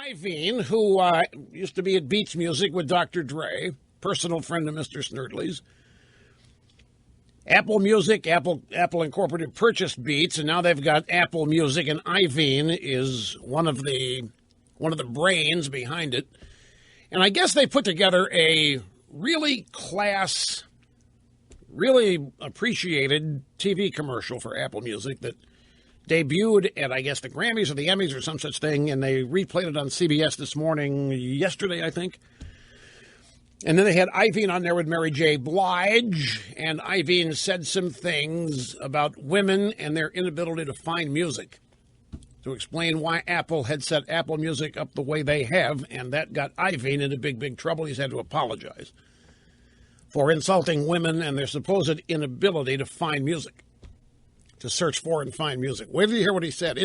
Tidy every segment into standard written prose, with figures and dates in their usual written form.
Iovine, who used to be at Beats Music with Dr. Dre, personal friend of Mr. Snerdley's. Apple Music, Apple Incorporated purchased Beats, and now they've got Apple Music, and Iovine is one of the brains behind it. And I guess they put together a really class, really appreciated TV commercial for Apple Music that debuted at, I guess, the Grammys or the Emmys or some such thing, and they replayed it on CBS this morning, yesterday, I think. And then they had Iovine on there with Mary J. Blige, and Iovine said some things about women and their inability to find music, to explain why Apple had set Apple Music up the way they have, and that got Iovine into big, big trouble. He's had to apologize for insulting women and their supposed inability to find music, to search for and find music. Wait till you hear what he said.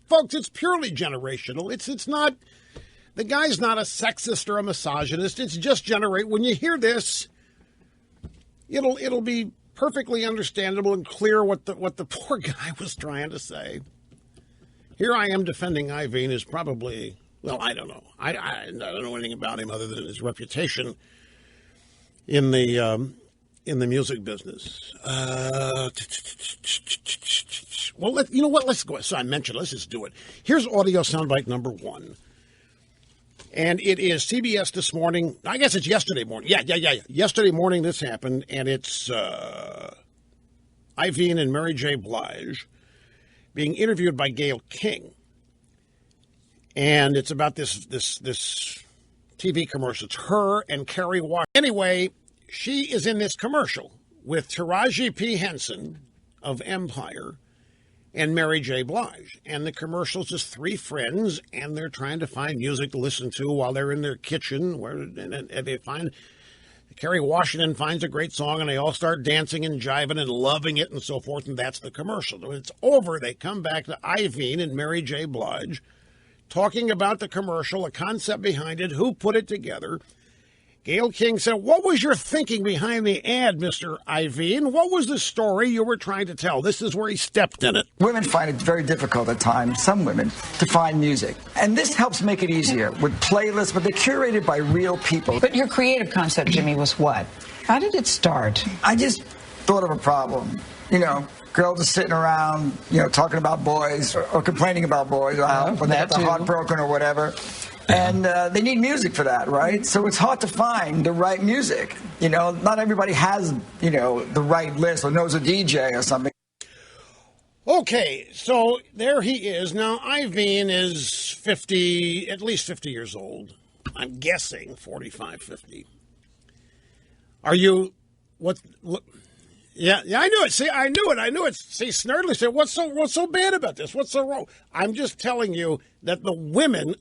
Folks, it's purely generational. It's not... The guy's not a sexist or a misogynist. It's just when you hear this, it'll be perfectly understandable and clear what the poor guy was trying to say. Here I am defending Iovine is probably, well, I don't know. I don't know anything about him other than his reputation in the music business. Well, you know what? Let's go. So I mentioned, let's just do it. Here's audio soundbite number 1. And it is CBS this morning. I guess it's yesterday morning. Yeah. Yesterday morning this happened, and it's Iovine and Mary J. Blige being interviewed by Gayle King. And it's about this TV commercial. It's her and Kerry Washington. Anyway, she is in this commercial with Taraji P. Henson of Empire and Mary J. Blige. And the commercial's just 3 friends, and they're trying to find music to listen to while they're in their kitchen, and they find... Kerry Washington finds a great song, and they all start dancing and jiving and loving it and so forth, and that's the commercial. When it's over, they come back to Iovine and Mary J. Blige talking about the commercial, the concept behind it, who put it together. Gayle King said, "What was your thinking behind the ad, Mr. Iovine? What was the story you were trying to tell?" This is where he stepped in it. Women find it very difficult at times, some women, to find music. And this helps make it easier with playlists, but they're curated by real people. But your creative concept, Jimmy, was what? How did it start? I just thought of a problem. Girls are sitting around, talking about boys or complaining about boys when they have their heart broken or whatever. And they need music for that, right? So it's hard to find the right music. Not everybody has, the right list or knows a DJ or something. Okay, so there he is. Now, Iovine is 50, at least 50 years old. I'm guessing 45, 50. Are you, Yeah, I knew it. See, I knew it. See, Snerdley said, what's so bad about this? What's so wrong? I'm just telling you that the women,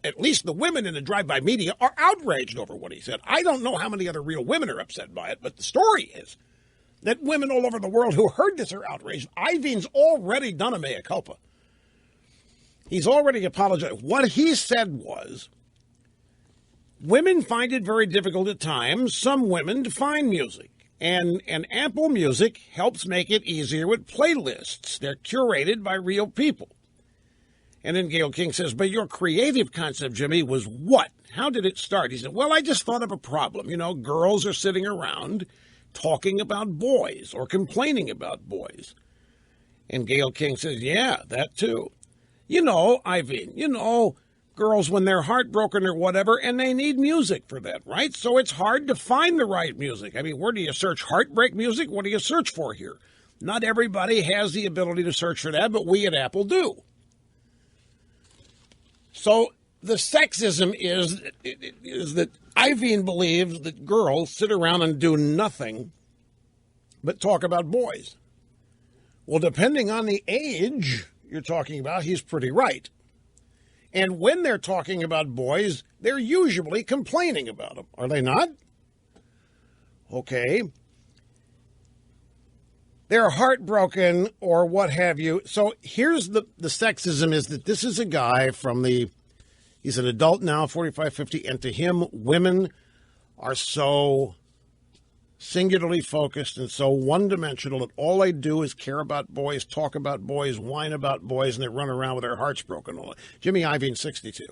at least the women in the drive-by media, are outraged over what he said. I don't know how many other real women are upset by it, but the story is that women all over the world who heard this are outraged. Iovan's already done a mea culpa. He's already apologized. What he said was, women find it very difficult at times, some women, to find music. And Apple Music helps make it easier with playlists. They're curated by real people. And then Gayle King says, but your creative concept, Jimmy, was what? How did it start? He said, well, I just thought of a problem. Girls are sitting around talking about boys or complaining about boys. And Gayle King says, yeah, that too. Iovine, girls when they're heartbroken or whatever, and they need music for that, right? So it's hard to find the right music. I mean, where do you search heartbreak music? What do you search for here? Not everybody has the ability to search for that, but we at Apple do. So the sexism is that Iovine believes that girls sit around and do nothing but talk about boys. Well, depending on the age you're talking about, he's pretty right. And when they're talking about boys, they're usually complaining about them. Are they not? Okay. They're heartbroken or what have you. So here's the sexism is that this is a guy he's an adult now, 45, 50, and to him, women are so singularly focused and so one-dimensional that all they do is care about boys, talk about boys, whine about boys, and they run around with their hearts broken. Jimmy Iovine, 62.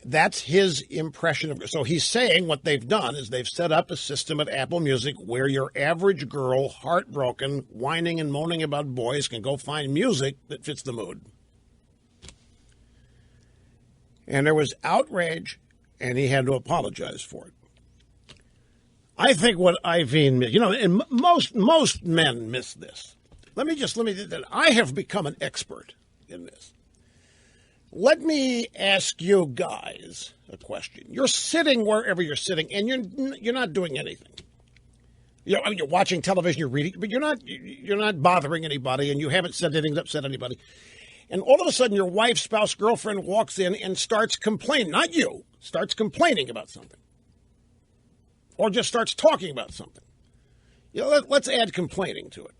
That's his impression of. So he's saying what they've done is they've set up a system at Apple Music where your average girl, heartbroken, whining and moaning about boys, can go find music that fits the mood. And there was outrage, and he had to apologize for it. I think what Iovine missed, and most men miss this. I have become an expert in this. Let me ask you guys a question. You're sitting wherever you're sitting, and you're not doing anything. You're watching television, you're reading, but you're not bothering anybody, and you haven't said anything to upset anybody. And all of a sudden, your wife, spouse, girlfriend walks in and starts complaining. Not you, starts complaining about something, or just starts talking about something. Let's add complaining to it.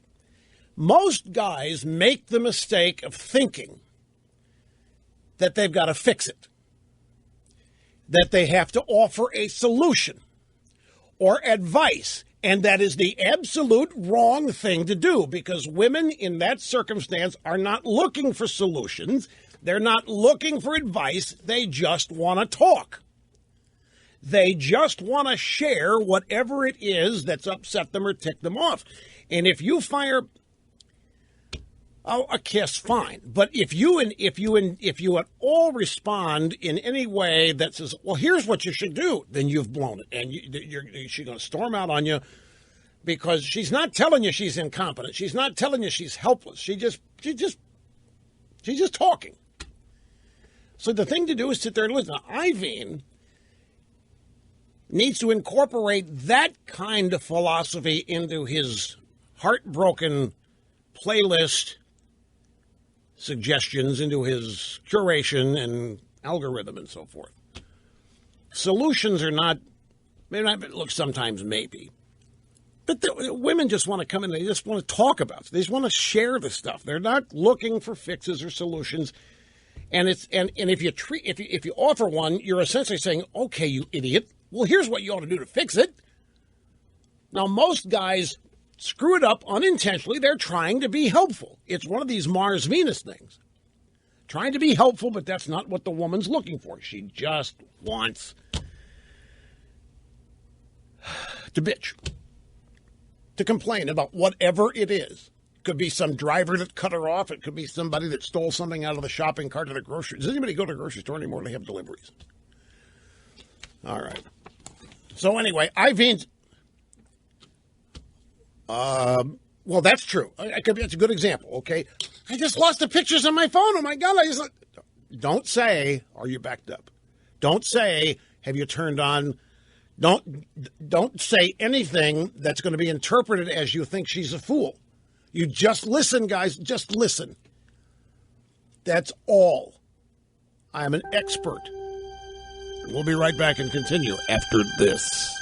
Most guys make the mistake of thinking that they've got to fix it, that they have to offer a solution or advice, and that is the absolute wrong thing to do, because women in that circumstance are not looking for solutions. They're not looking for advice. They just want to talk. They just want to share whatever it is that's upset them or ticked them off. And if you fire a kiss, fine. But if you at all respond in any way that says, well, here's what you should do, then you've blown it. And she's going to storm out on you, because she's not telling you she's incompetent. She's not telling you she's helpless. She's just talking. So the thing to do is sit there and listen. Now, Iovine needs to incorporate that kind of philosophy into his heartbroken playlist suggestions, into his curation and algorithm and so forth. Solutions are not, look, sometimes maybe. But women just want to come in, they just want to talk about it. They just want to share the stuff. They're not looking for fixes or solutions. And if you offer one, you're essentially saying, okay, you idiot, well, here's what you ought to do to fix it. Now, most guys screw it up unintentionally. They're trying to be helpful. It's one of these Mars-Venus things. Trying to be helpful, but that's not what the woman's looking for. She just wants to bitch, to complain about whatever it is. It could be some driver that cut her off. It could be somebody that stole something out of the shopping cart at a grocery. Does anybody go to the grocery store anymore? They have deliveries. All right. So anyway, Iovane's... well, that's true. That's a good example, okay? I just lost the pictures on my phone. Oh, my God. Don't say, are you backed up? Don't say, have you turned on? Don't say anything that's going to be interpreted as you think she's a fool. You just listen, guys. Just listen. That's all. I am an expert. We'll be right back and continue after this.